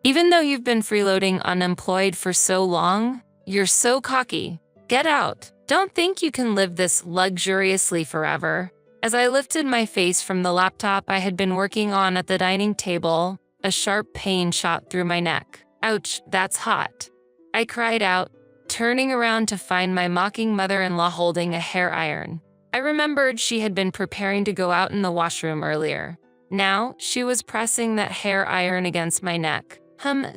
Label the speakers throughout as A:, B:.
A: Even though you've been freeloading unemployed for so long, you're so cocky. Get out. Don't think you can live this luxuriously forever. As I lifted my face from the laptop I had been working on at the dining table, a sharp pain shot through my neck. Ouch, that's hot. I cried out, turning around to find my mocking mother-in-law holding a hair iron. I remembered she had been preparing to go out in the washroom earlier. Now, she was pressing that hair iron against my neck.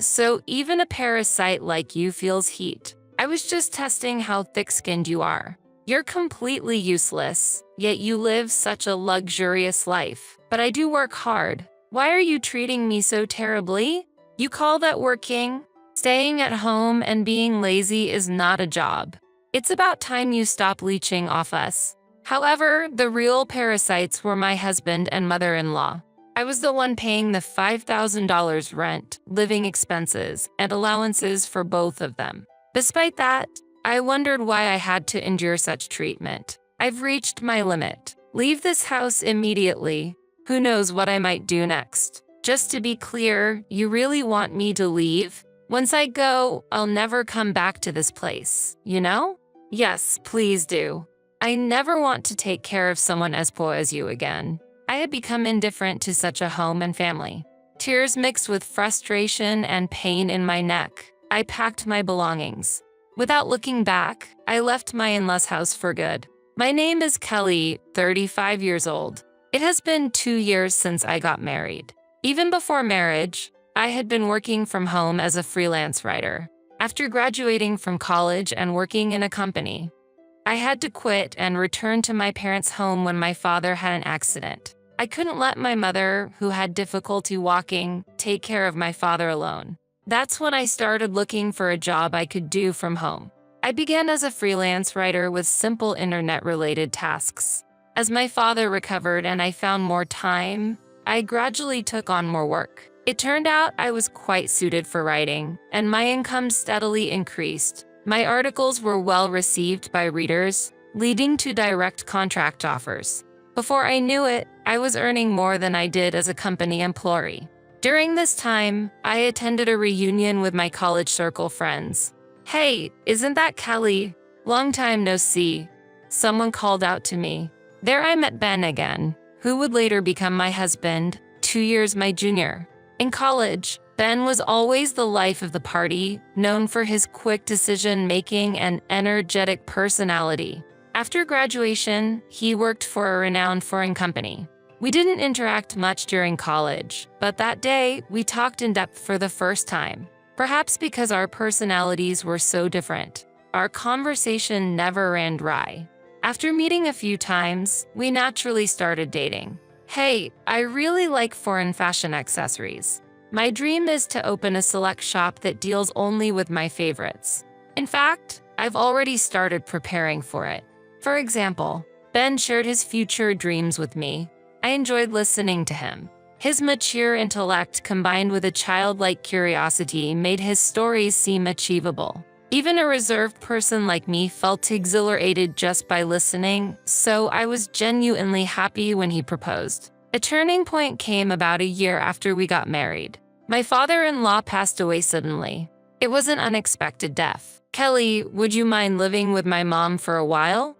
A: So even a parasite like you feels heat. I was just testing how thick-skinned you are. You're completely useless, yet you live such a luxurious life. But I do work hard. Why are you treating me so terribly? You call that working? Staying at home and being lazy is not a job. It's about time you stop leeching off us. However, the real parasites were my husband and mother-in-law. I was the one paying the $5,000 rent, living expenses, and allowances for both of them. Despite that, I wondered why I had to endure such treatment. I've reached my limit. Leave this house immediately. Who knows what I might do next? Just to be clear, you really want me to leave? Once I go, I'll never come back to this place, you know? Yes, please do. I never want to take care of someone as poor as you again. I had become indifferent to such a home and family. Tears mixed with frustration and pain in my neck. I packed my belongings. Without looking back, I left my in-laws' house for good. My name is Kelly, 35 years old. It has been 2 years since I got married. Even before marriage, I had been working from home as a freelance writer. After graduating from college and working in a company, I had to quit and return to my parents' home when my father had an accident. I couldn't let my mother, who had difficulty walking, take care of my father alone. That's when I started looking for a job I could do from home. I began as a freelance writer with simple internet-related tasks. As my father recovered and I found more time, I gradually took on more work. It turned out I was quite suited for writing, and my income steadily increased. My articles were well received by readers, leading to direct contract offers. Before I knew it, I was earning more than I did as a company employee. During this time, I attended a reunion with my college circle friends. "Hey, isn't that Kelly? Long time no see." Someone called out to me. There I met Ben again, who would later become my husband, 2 years my junior. In college, Ben was always the life of the party, known for his quick decision-making and energetic personality. After graduation, he worked for a renowned foreign company. We didn't interact much during college, but that day, we talked in depth for the first time. Perhaps because our personalities were so different, our conversation never ran dry. After meeting a few times, we naturally started dating. "Hey, I really like foreign fashion accessories. My dream is to open a select shop that deals only with my favorites. In fact, I've already started preparing for it." For example, Ben shared his future dreams with me. I enjoyed listening to him. His mature intellect combined with a childlike curiosity made his stories seem achievable. Even a reserved person like me felt exhilarated just by listening, so I was genuinely happy when he proposed. A turning point came about a year after we got married. My father-in-law passed away suddenly. It was an unexpected death. "Kelly, would you mind living with my mom for a while?"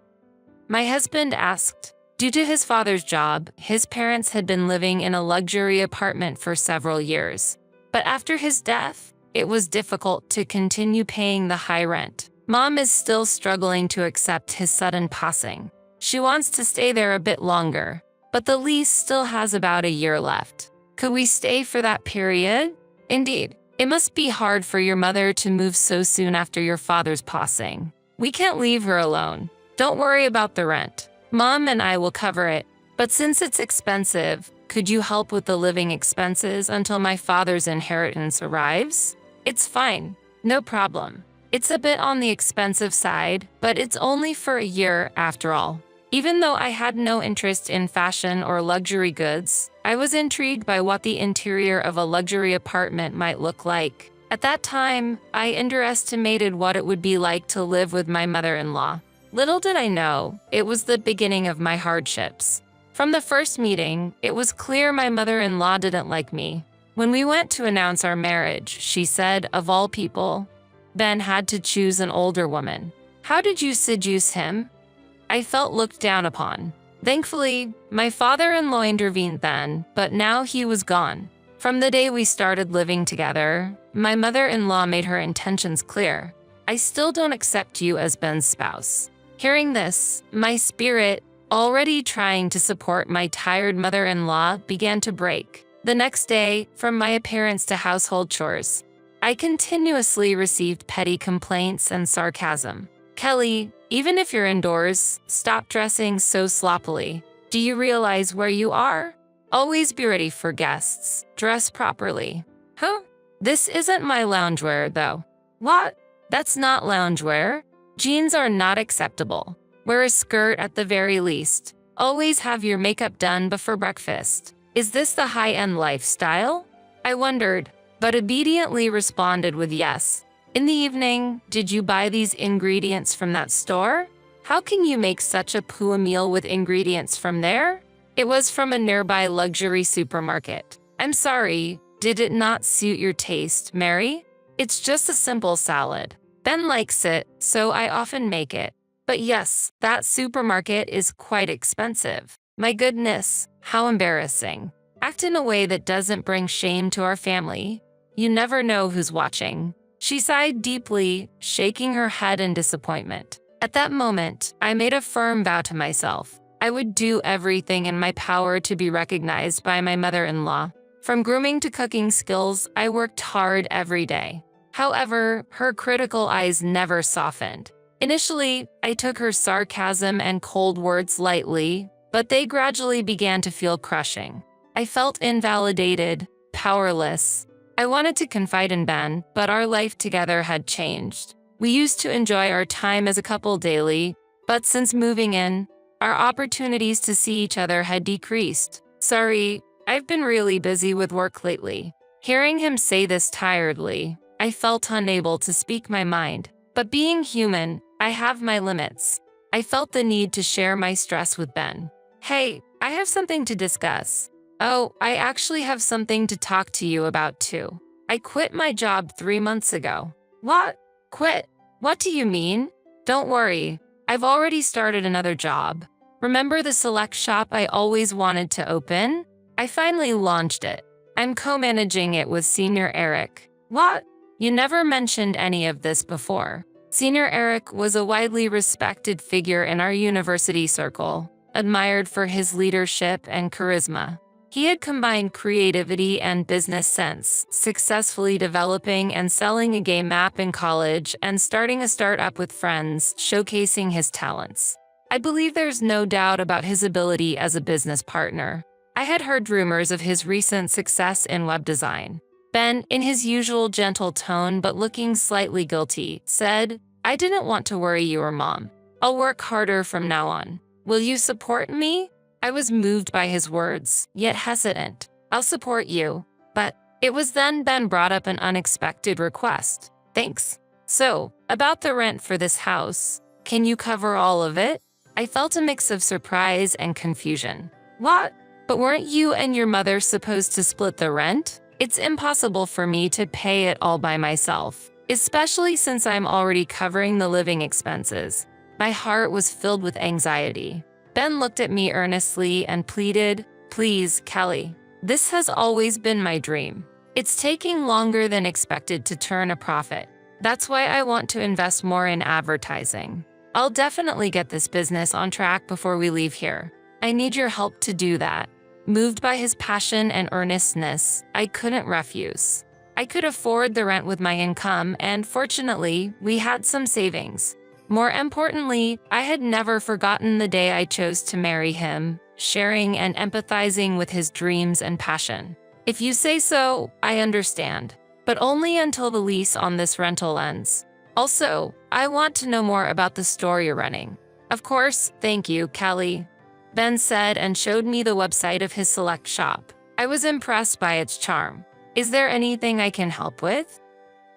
A: My husband asked. Due to his father's job, his parents had been living in a luxury apartment for several years. But after his death, it was difficult to continue paying the high rent. Mom is still struggling to accept his sudden passing. She wants to stay there a bit longer, but the lease still has about a year left. Could we stay for that period? Indeed. It must be hard for your mother to move so soon after your father's passing. We can't leave her alone. Don't worry about the rent. Mom and I will cover it. But since it's expensive, could you help with the living expenses until my father's inheritance arrives? It's fine. No problem. It's a bit on the expensive side, but it's only for a year after all. Even though I had no interest in fashion or luxury goods, I was intrigued by what the interior of a luxury apartment might look like. At that time, I underestimated what it would be like to live with my mother-in-law. Little did I know, it was the beginning of my hardships. From the first meeting, it was clear my mother-in-law didn't like me. When we went to announce our marriage, she said, of all people, Ben had to choose an older woman. How did you seduce him? I felt looked down upon. Thankfully, my father-in-law intervened then, but now he was gone. From the day we started living together, my mother-in-law made her intentions clear. I still don't accept you as Ben's spouse. Hearing this, my spirit, already trying to support my tired mother-in-law, began to break. The next day, from my appearance to household chores, I continuously received petty complaints and sarcasm. Kelly, even if you're indoors, stop dressing so sloppily. Do you realize where you are? Always be ready for guests. Dress properly. Huh? This isn't my loungewear, though. What? That's not loungewear. Jeans are not acceptable. Wear a skirt at the very least. Always have your makeup done before breakfast. Is this the high-end lifestyle? I wondered, but obediently responded with yes. In the evening, did you buy these ingredients from that store? How can you make such a poor meal with ingredients from there? It was from a nearby luxury supermarket. I'm sorry, did it not suit your taste, Mary? It's just a simple salad. Ben likes it, so I often make it. But yes, that supermarket is quite expensive. My goodness, how embarrassing. Act in a way that doesn't bring shame to our family. You never know who's watching. She sighed deeply, shaking her head in disappointment. At that moment, I made a firm vow to myself. I would do everything in my power to be recognized by my mother-in-law. From grooming to cooking skills, I worked hard every day. However, her critical eyes never softened. Initially, I took her sarcasm and cold words lightly, but they gradually began to feel crushing. I felt invalidated, powerless. I wanted to confide in Ben, but our life together had changed. We used to enjoy our time as a couple daily, but since moving in, our opportunities to see each other had decreased. Sorry, I've been really busy with work lately. Hearing him say this tiredly, I felt unable to speak my mind. But being human, I have my limits. I felt the need to share my stress with Ben. Hey, I have something to discuss. Oh, I actually have something to talk to you about too. I quit my job 3 months ago. What? Quit? What do you mean? Don't worry, I've already started another job. Remember the select shop I always wanted to open? I finally launched it. I'm co-managing it with Senior Eric. What? You never mentioned any of this before. Senior Eric was a widely respected figure in our university circle, admired for his leadership and charisma. He had combined creativity and business sense, successfully developing and selling a game app in college and starting a startup with friends, showcasing his talents. I believe there's no doubt about his ability as a business partner. I had heard rumors of his recent success in web design. Ben, in his usual gentle tone but looking slightly guilty, said, I didn't want to worry you or Mom. I'll work harder from now on. Will you support me? I was moved by his words, yet hesitant. I'll support you. But it was then Ben brought up an unexpected request. Thanks. So, about the rent for this house, can you cover all of it? I felt a mix of surprise and confusion. What? But weren't you and your mother supposed to split the rent? It's impossible for me to pay it all by myself, especially since I'm already covering the living expenses. My heart was filled with anxiety. Ben looked at me earnestly and pleaded, Please, Kelly. This has always been my dream. It's taking longer than expected to turn a profit. That's why I want to invest more in advertising. I'll definitely get this business on track before we leave here. I need your help to do that. Moved by his passion and earnestness, I couldn't refuse. I could afford the rent with my income, and fortunately, we had some savings. More importantly, I had never forgotten the day I chose to marry him, sharing and empathizing with his dreams and passion. If you say so, I understand, but only until the lease on this rental ends. Also, I want to know more about the store you're running. Of course, thank you, Kelly, Ben said and showed me the website of his select shop. I was impressed by its charm. Is there anything I can help with?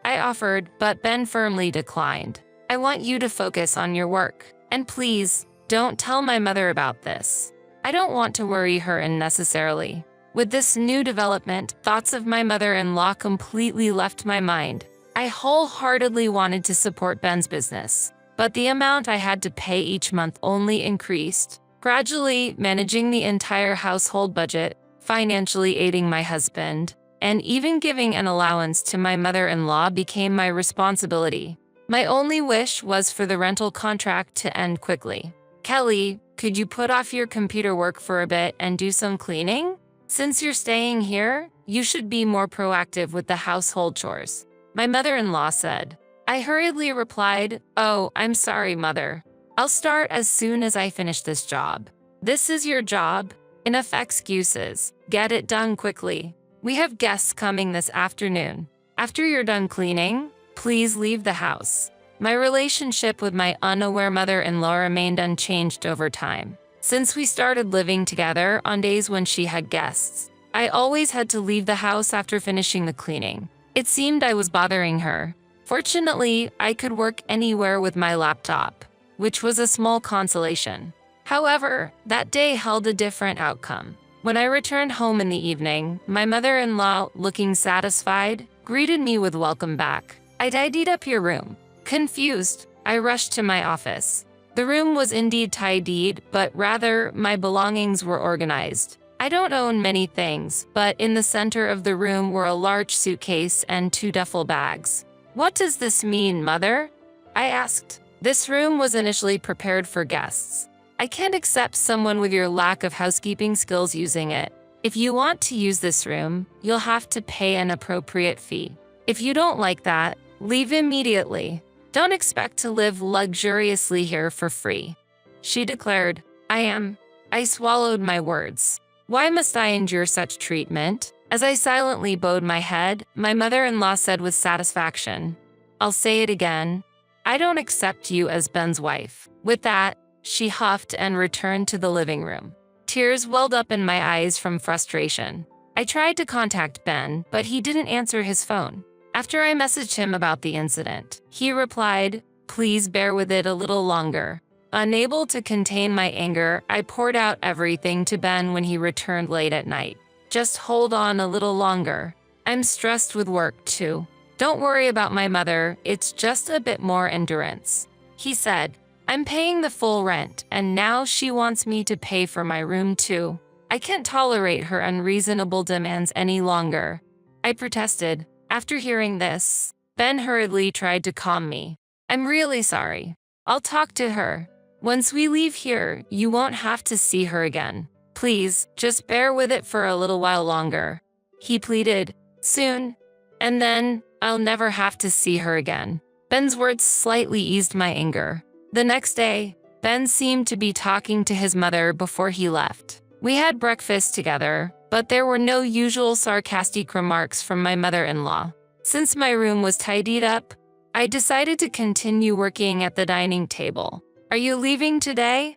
A: I offered, but Ben firmly declined. I want you to focus on your work. And please, don't tell my mother about this. I don't want to worry her unnecessarily. With this new development, thoughts of my mother-in-law completely left my mind. I wholeheartedly wanted to support Ben's business, but the amount I had to pay each month only increased. Gradually, managing the entire household budget, financially aiding my husband, and even giving an allowance to my mother-in-law became my responsibility. My only wish was for the rental contract to end quickly. "Kelly, could you put off your computer work for a bit and do some cleaning? Since you're staying here, you should be more proactive with the household chores," my mother-in-law said. I hurriedly replied, "Oh, I'm sorry, Mother. I'll start as soon as I finish this job." "This is your job. Enough excuses. Get it done quickly. We have guests coming this afternoon. After you're done cleaning, please leave the house." My relationship with my unaware mother-in-law remained unchanged over time. Since we started living together on days when she had guests, I always had to leave the house after finishing the cleaning. It seemed I was bothering her. Fortunately, I could work anywhere with my laptop, which was a small consolation. However, that day held a different outcome. When I returned home in the evening, my mother-in-law, looking satisfied, greeted me with "Welcome back. I tidied up your room." Confused, I rushed to my office. The room was indeed tidied, but rather, my belongings were organized. I don't own many things, but in the center of the room were a large suitcase and 2 duffel bags. "What does this mean, Mother?" I asked. "This room was initially prepared for guests. I can't accept someone with your lack of housekeeping skills using it. If you want to use this room, you'll have to pay an appropriate fee. If you don't like that, leave immediately. Don't expect to live luxuriously here for free," she declared. I swallowed my words. Why must I endure such treatment? As I silently bowed my head, my mother-in-law said with satisfaction, "I'll say it again. I don't accept you as Ben's wife." With that, she huffed and returned to the living room. Tears welled up in my eyes from frustration. I tried to contact Ben, but he didn't answer his phone. After I messaged him about the incident, he replied, "Please bear with it a little longer." Unable to contain my anger, I poured out everything to Ben when he returned late at night. "Just hold on a little longer. I'm stressed with work too. Don't worry about my mother, it's just a bit more endurance," he said. "I'm paying the full rent, and now she wants me to pay for my room too. I can't tolerate her unreasonable demands any longer," I protested. After hearing this, Ben hurriedly tried to calm me. "I'm really sorry. I'll talk to her. Once we leave here, you won't have to see her again. Please, just bear with it for a little while longer," he pleaded. "Soon. And then, I'll never have to see her again." Ben's words slightly eased my anger. The next day, Ben seemed to be talking to his mother before he left. We had breakfast together, but there were no usual sarcastic remarks from my mother-in-law. Since my room was tidied up, I decided to continue working at the dining table. "Are you leaving today?"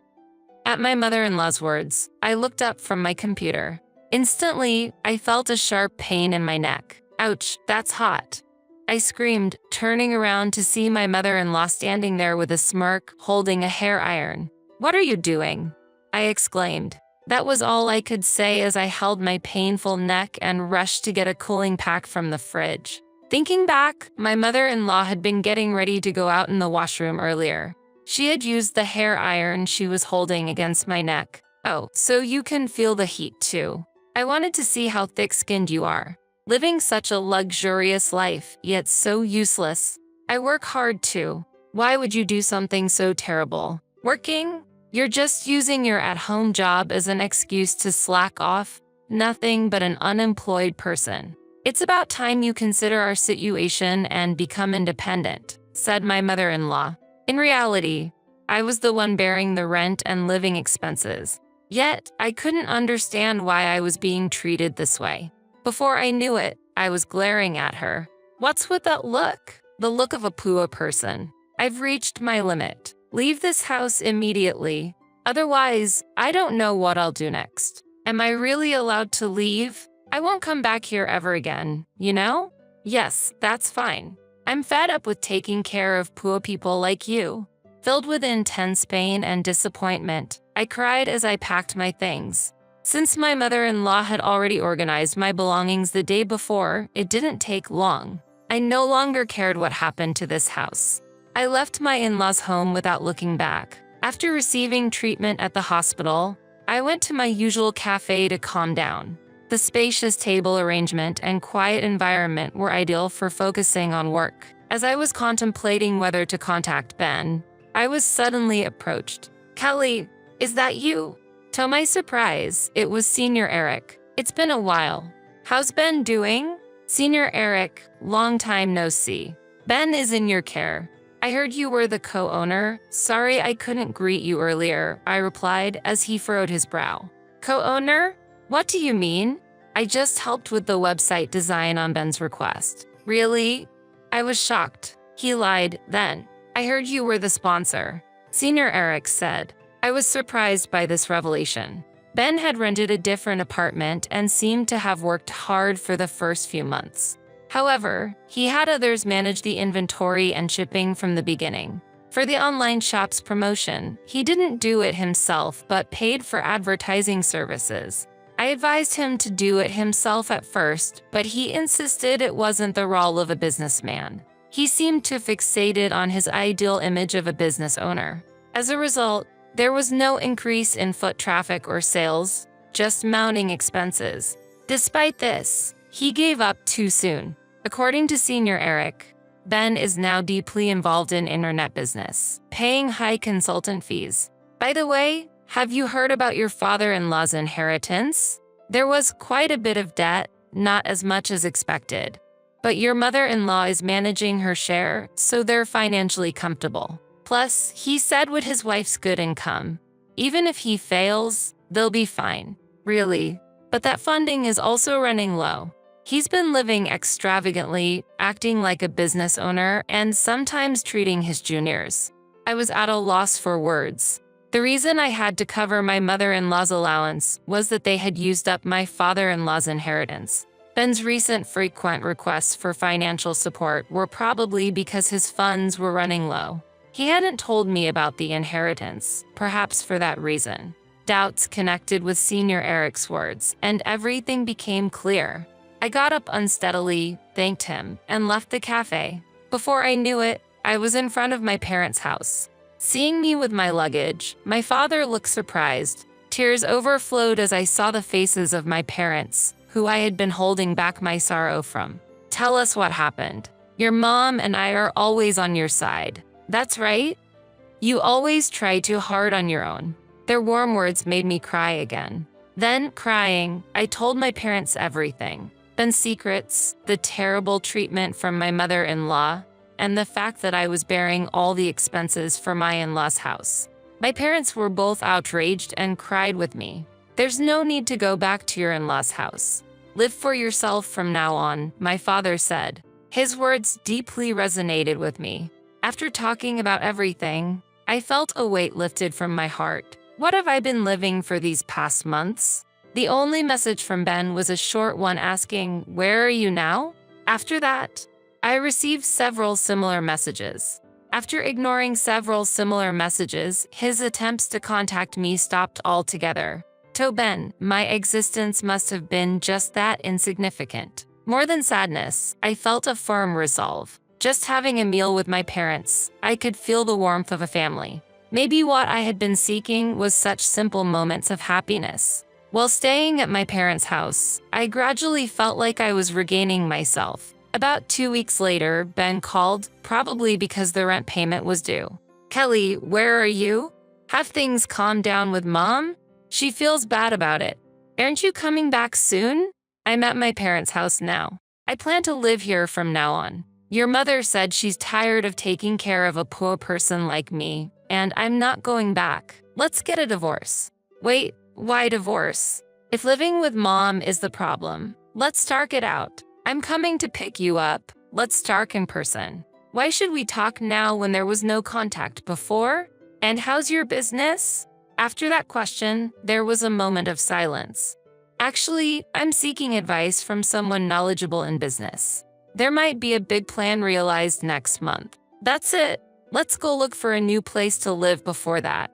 A: At my mother-in-law's words, I looked up from my computer. Instantly, I felt a sharp pain in my neck. "Ouch, that's hot," I screamed, turning around to see my mother-in-law standing there with a smirk, holding a hair iron. "What are you doing?" I exclaimed. That was all I could say as I held my painful neck and rushed to get a cooling pack from the fridge. Thinking back, my mother-in-law had been getting ready to go out in the washroom earlier. She had used the hair iron she was holding against my neck. "Oh, so you can feel the heat too. I wanted to see how thick-skinned you are. Living such a luxurious life, yet so useless. I work hard too. Why would you do something so terrible? Working? You're just using your at-home job as an excuse to slack off. Nothing but an unemployed person. It's about time you consider our situation and become independent," said my mother-in-law. In reality, I was the one bearing the rent and living expenses. Yet, I couldn't understand why I was being treated this way. Before I knew it, I was glaring at her. "What's with that look? The look of a poor person. I've reached my limit. Leave this house immediately. Otherwise, I don't know what I'll do next. Am I really allowed to leave? I won't come back here ever again, you know? Yes, that's fine. I'm fed up with taking care of poor people like you." Filled with intense pain and disappointment, I cried as I packed my things. Since my mother-in-law had already organized my belongings the day before, it didn't take long. I no longer cared what happened to this house. I left my in-laws' home without looking back. After receiving treatment at the hospital, I went to my usual cafe to calm down. The spacious table arrangement and quiet environment were ideal for focusing on work. As I was contemplating whether to contact Ben, I was suddenly approached. "Kelly, is that you?" To my surprise, it was Senior Eric. "It's been a while. How's Ben doing?" "Senior Eric, long time no see. Ben is in your care. I heard you were the co-owner. Sorry I couldn't greet you earlier," I replied as he furrowed his brow. "Co-owner? What do you mean?" "I just helped with the website design on Ben's request." "Really?" I was shocked. He lied then. "I heard you were the sponsor," Senior Eric said. I was surprised by this revelation. Ben had rented a different apartment and seemed to have worked hard for the first few months. However, he had others manage the inventory and shipping from the beginning. For the online shop's promotion, he didn't do it himself but paid for advertising services. I advised him to do it himself at first, but he insisted it wasn't the role of a businessman. He seemed too fixated on his ideal image of a business owner. As a result, there was no increase in foot traffic or sales, just mounting expenses. Despite this, he gave up too soon. According to Senior Eric, Ben is now deeply involved in internet business, paying high consultant fees. By the way, have you heard about your father-in-law's inheritance? There was quite a bit of debt, not as much as expected. But your mother-in-law is managing her share, so they're financially comfortable. Plus, he said with his wife's good income, even if he fails, they'll be fine. Really? But that funding is also running low. He's been living extravagantly, acting like a business owner, and sometimes treating his juniors. I was at a loss for words. The reason I had to cover my mother-in-law's allowance was that they had used up my father-in-law's inheritance. Ben's recent frequent requests for financial support were probably because his funds were running low. He hadn't told me about the inheritance, perhaps for that reason. Doubts connected with Senior Eric's words, and everything became clear. I got up unsteadily, thanked him, and left the cafe. Before I knew it, I was in front of my parents' house. Seeing me with my luggage, my father looked surprised. Tears overflowed as I saw the faces of my parents, who I had been holding back my sorrow from. "Tell us what happened. Your mom and I are always on your side." "That's right. You always try too hard on your own." Their warm words made me cry again. Then, crying, I told my parents everything. Ben's secrets, the terrible treatment from my mother-in-law, and the fact that I was bearing all the expenses for my in-laws' house. My parents were both outraged and cried with me. "There's no need to go back to your in-laws' house. Live for yourself from now on," my father said. His words deeply resonated with me. After talking about everything, I felt a weight lifted from my heart. What have I been living for these past months? The only message from Ben was a short one asking, "Where are you now?" After that, I received several similar messages. After ignoring several similar messages, his attempts to contact me stopped altogether. To Ben, my existence must have been just that insignificant. More than sadness, I felt a firm resolve. Just having a meal with my parents, I could feel the warmth of a family. Maybe what I had been seeking was such simple moments of happiness. While staying at my parents' house, I gradually felt like I was regaining myself. About 2 weeks later, Ben called, probably because the rent payment was due. "Kelly, where are you? Have things calmed down with Mom? She feels bad about it. Aren't you coming back soon?" "I'm at my parents' house now. I plan to live here from now on. Your mother said she's tired of taking care of a poor person like me, and I'm not going back. Let's get a divorce." "Wait, why divorce? If living with Mom is the problem, let's talk it out. I'm coming to pick you up. Let's talk in person. Why should we talk now when there was no contact before? And how's your business?" After that question, there was a moment of silence. "Actually, I'm seeking advice from someone knowledgeable in business. There might be a big plan realized next month. That's it. Let's go look for a new place to live before that."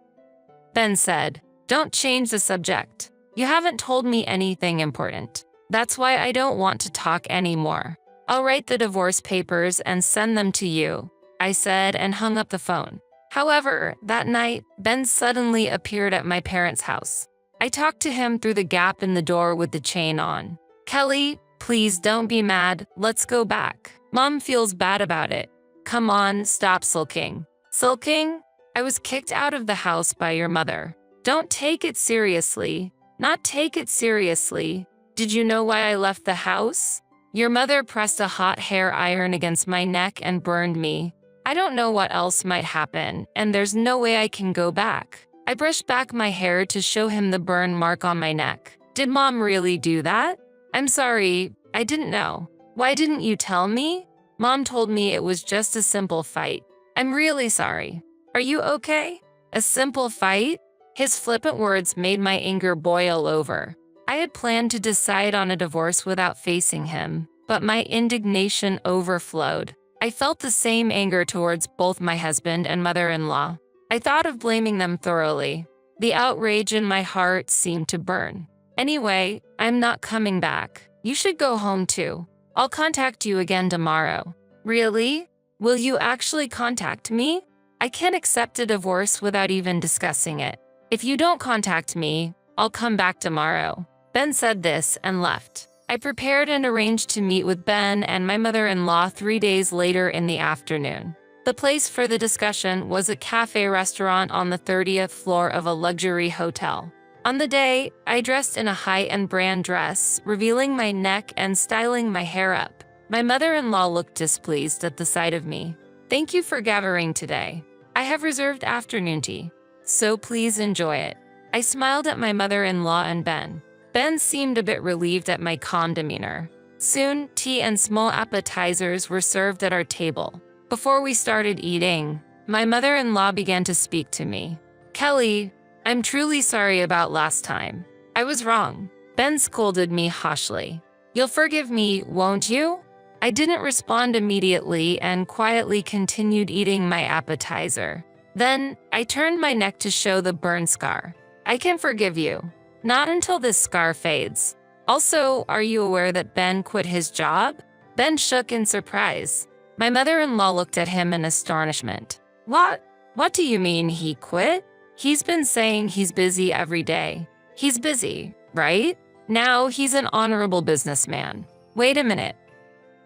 A: Ben said, "Don't change the subject. You haven't told me anything important. That's why I don't want to talk anymore. I'll write the divorce papers and send them to you, I said and hung up the phone. However, that night, Ben suddenly appeared at my parents' house. I talked to him through the gap in the door with the chain on. Kelly, please don't be mad. Let's go back. Mom feels bad about it. Come on, stop sulking. Sulking? I was kicked out of the house by your mother. Don't take it seriously. Not take it seriously. Did you know why I left the house? Your mother pressed a hot hair iron against my neck and burned me. I don't know what else might happen, and there's no way I can go back. I brushed back my hair to show him the burn mark on my neck. Did Mom really do that? I'm sorry, I didn't know. Why didn't you tell me? Mom told me it was just a simple fight. I'm really sorry. Are you okay? A simple fight? His flippant words made my anger boil over. I had planned to decide on a divorce without facing him, but my indignation overflowed. I felt the same anger towards both my husband and mother-in-law. I thought of blaming them thoroughly. The outrage in my heart seemed to burn. Anyway, I'm not coming back. You should go home too. I'll contact you again tomorrow. Really? Will you actually contact me? I can't accept a divorce without even discussing it. If you don't contact me, I'll come back tomorrow. Ben said this and left. I prepared and arranged to meet with Ben and my mother-in-law 3 days later in the afternoon. The place for the discussion was a cafe restaurant on the 30th floor of a luxury hotel. On the day, I dressed in a high-end brand dress, revealing my neck and styling my hair up. My mother-in-law looked displeased at the sight of me. Thank you for gathering today. I have reserved afternoon tea, so please enjoy it. I smiled at my mother-in-law and Ben. Ben seemed a bit relieved at my calm demeanor. Soon, tea and small appetizers were served at our table. Before we started eating, my mother-in-law began to speak to me. Kelly, I'm truly sorry about last time. I was wrong. Ben scolded me harshly. You'll forgive me, won't you? I didn't respond immediately and quietly continued eating my appetizer. Then, I turned my neck to show the burn scar. I can forgive you. Not until this scar fades. Also, are you aware that Ben quit his job? Ben shook in surprise. My mother-in-law looked at him in astonishment. What? What do you mean he quit? He's been saying he's busy every day. He's busy, right? Now he's an honorable businessman. Wait a minute.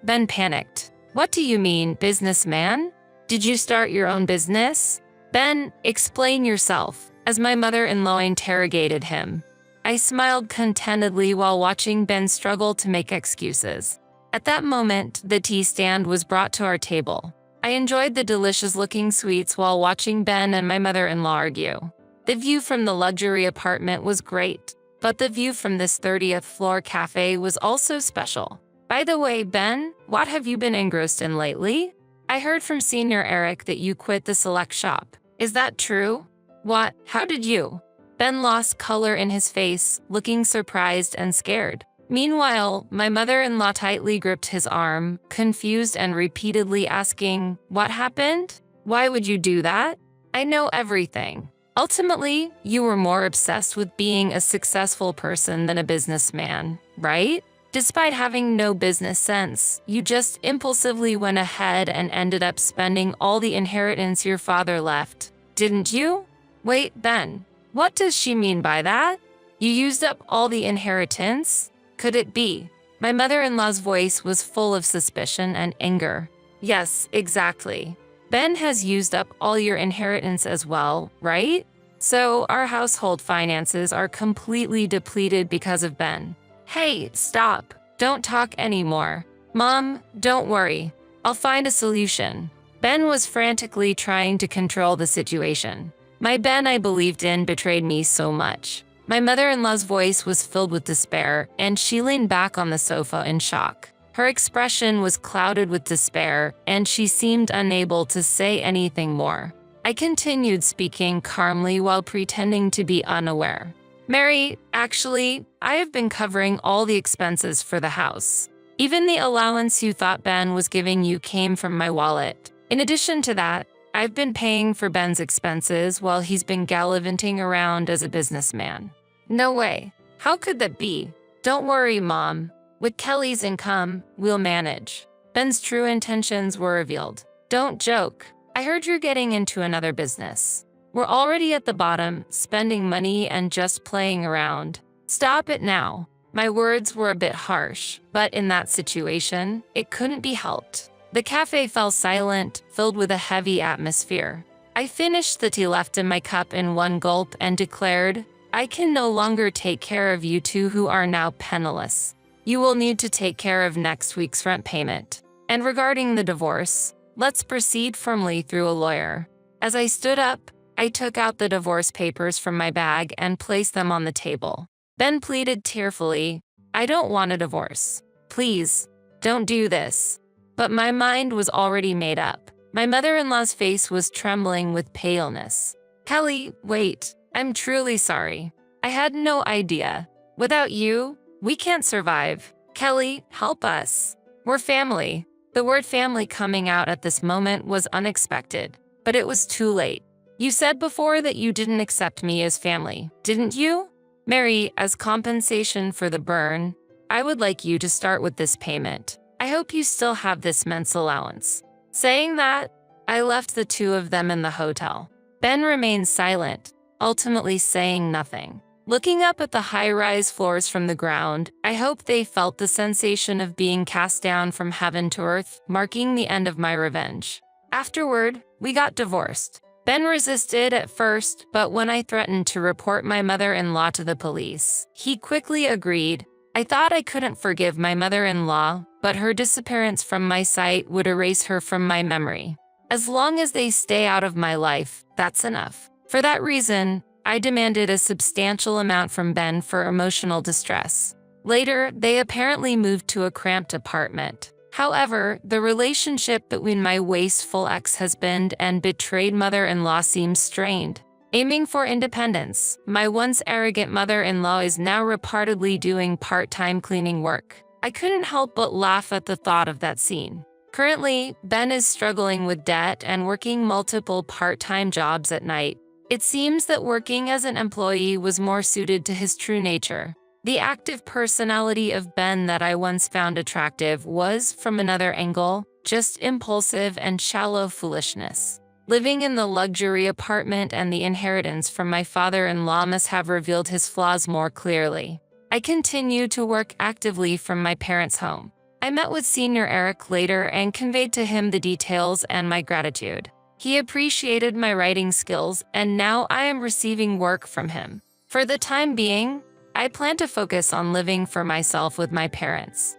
A: Ben panicked. What do you mean, businessman? Did you start your own business? Ben, explain yourself, as my mother-in-law interrogated him. I smiled contentedly while watching Ben struggle to make excuses. At that moment, the tea stand was brought to our table. I enjoyed the delicious-looking sweets while watching Ben and my mother-in-law argue. The view from the luxury apartment was great, but the view from this 30th floor cafe was also special. By the way, Ben, what have you been engrossed in lately? I heard from Senior Eric that you quit the select shop. Is that true? What? How did you? Ben lost color in his face, looking surprised and scared. Meanwhile, my mother-in-law tightly gripped his arm, confused and repeatedly asking, What happened? Why would you do that? I know everything. Ultimately, you were more obsessed with being a successful person than a businessman, right? Despite having no business sense, you just impulsively went ahead and ended up spending all the inheritance your father left, didn't you? Wait, Ben, what does she mean by that? You used up all the inheritance? Could it be? My mother-in-law's voice was full of suspicion and anger. Yes, exactly. Ben has used up all your inheritance as well, right? So our household finances are completely depleted because of Ben. Hey, stop. Don't talk anymore. Mom, don't worry. I'll find a solution. Ben was frantically trying to control the situation. My Ben I believed in betrayed me so much. My mother-in-law's voice was filled with despair, and she leaned back on the sofa in shock. Her expression was clouded with despair, and she seemed unable to say anything more. I continued speaking calmly while pretending to be unaware. Mary, actually, I have been covering all the expenses for the house. Even the allowance you thought Ben was giving you came from my wallet. In addition to that, I've been paying for Ben's expenses while he's been gallivanting around as a businessman. No way. How could that be? Don't worry, Mom. With Kelly's income, we'll manage. Ben's true intentions were revealed. Don't joke. I heard you're getting into another business. We're already at the bottom, spending money and just playing around. Stop it now. My words were a bit harsh, but in that situation, it couldn't be helped. The cafe fell silent, filled with a heavy atmosphere. I finished the tea left in my cup in one gulp and declared, I can no longer take care of you two who are now penniless. You will need to take care of next week's rent payment. And regarding the divorce, let's proceed formally through a lawyer. As I stood up, I took out the divorce papers from my bag and placed them on the table. Ben pleaded tearfully, I don't want a divorce. Please, don't do this. But my mind was already made up. My mother-in-law's face was trembling with paleness. Kelly, wait, I'm truly sorry. I had no idea. Without you, we can't survive. Kelly, help us. We're family. The word family coming out at this moment was unexpected, but it was too late. You said before that you didn't accept me as family, didn't you? Mary, as compensation for the burn, I would like you to start with this payment. I hope you still have this men's allowance. Saying that, I left the two of them in the hotel. Ben remained silent, ultimately saying nothing. Looking up at the high-rise floors from the ground, I hope they felt the sensation of being cast down from heaven to earth, marking the end of my revenge. Afterward, we got divorced. Ben resisted at first, but when I threatened to report my mother-in-law to the police, he quickly agreed. I thought I couldn't forgive my mother-in-law, but her disappearance from my sight would erase her from my memory. As long as they stay out of my life, that's enough. For that reason, I demanded a substantial amount from Ben for emotional distress. Later, they apparently moved to a cramped apartment. However, the relationship between my wasteful ex-husband and betrayed mother-in-law seems strained. Aiming for independence, my once arrogant mother-in-law is now reportedly doing part-time cleaning work. I couldn't help but laugh at the thought of that scene. Currently, Ben is struggling with debt and working multiple part-time jobs at night. It seems that working as an employee was more suited to his true nature. The active personality of Ben that I once found attractive was, from another angle, just impulsive and shallow foolishness. Living in the luxury apartment and the inheritance from my father-in-law must have revealed his flaws more clearly. I continued to work actively from my parents' home. I met with Senior Eric later and conveyed to him the details and my gratitude. He appreciated my writing skills, and now I am receiving work from him. For the time being, I plan to focus on living for myself with my parents.